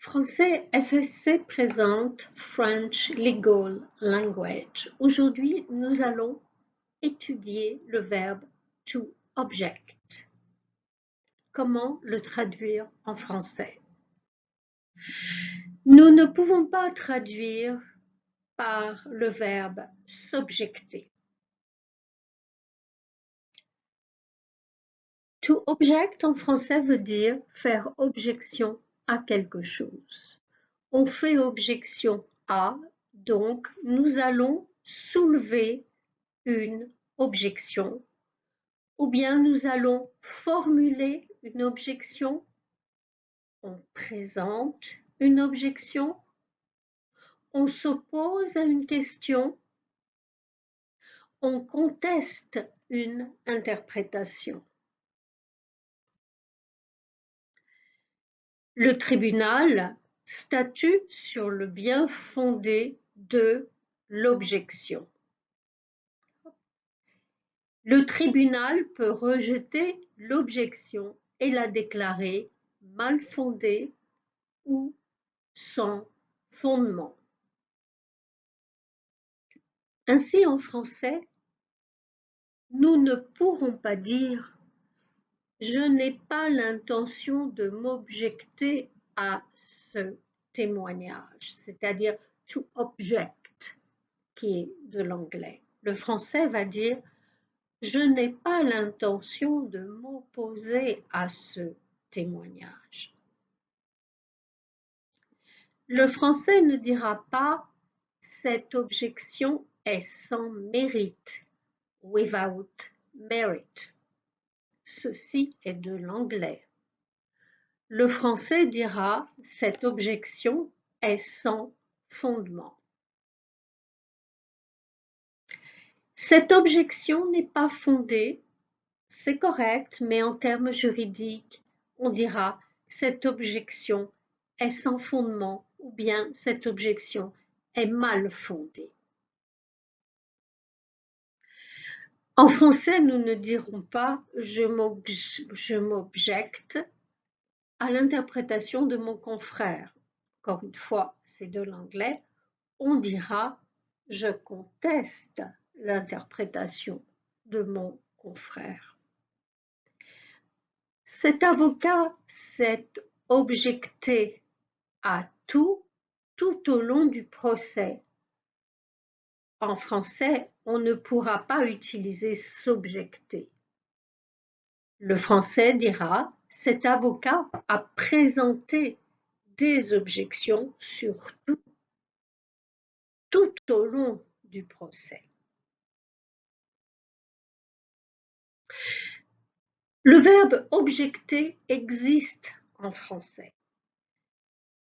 Français FSC présente French Legal Language. Aujourd'hui, nous allons étudier le verbe to object. Comment le traduire en français? Nous ne pouvons pas traduire par le verbe s'objecter. To object en français veut dire faire objection à quelque chose. On fait objection à, donc nous allons soulever une objection, ou bien nous allons formuler une objection, on présente une objection, on s'oppose à une question, on conteste une interprétation. Le tribunal statue sur le bien fondé de l'objection. Le tribunal peut rejeter l'objection et la déclarer mal fondée ou sans fondement. Ainsi, en français, nous ne pourrons pas dire « Je n'ai pas l'intention de m'objecter à ce témoignage », c'est-à-dire « to object », qui est de l'anglais. Le français va dire « Je n'ai pas l'intention de m'opposer à ce témoignage ». Le français ne dira pas « Cette objection est sans mérite » without merit. Ceci est de l'anglais. Le français dira « Cette objection est sans fondement ». Cette objection n'est pas fondée, c'est correct, mais en termes juridiques, on dira « Cette objection est sans fondement » ou bien « Cette objection est mal fondée ». En français, nous ne dirons pas « Je m'objecte » à l'interprétation de mon confrère. Encore une fois, c'est de l'anglais. On dira « Je conteste l'interprétation de mon confrère ». Cet avocat s'est objecté à tout au long du procès. En français, on ne pourra pas utiliser s'objecter. Le français dira « Cet avocat a présenté des objections sur tout au long du procès ». Le verbe objecter existe en français.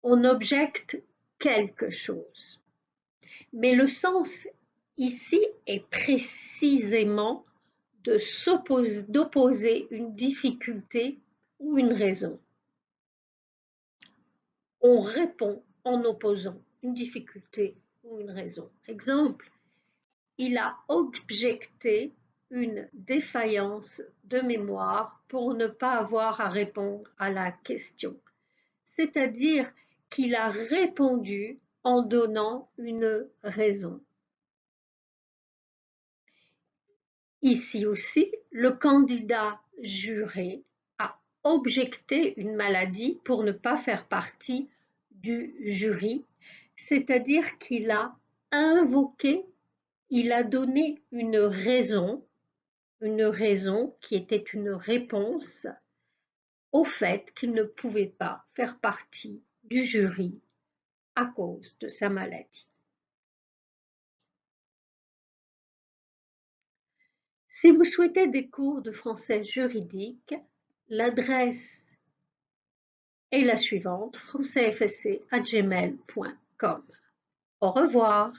On objecte quelque chose. Mais le sens ici est précisément d'opposer une difficulté ou une raison. On répond en opposant une difficulté ou une raison. Exemple, il a objecté une défaillance de mémoire pour ne pas avoir à répondre à la question. C'est-à-dire qu'il a répondu en donnant une raison. Ici aussi, le candidat juré a objecté une maladie pour ne pas faire partie du jury, c'est-à-dire qu'il a invoqué, il a donné une raison qui était une réponse au fait qu'il ne pouvait pas faire partie du jury à cause de sa maladie. Si vous souhaitez des cours de français juridique, l'adresse est la suivante, françaisfsc@gmail.com. Au revoir.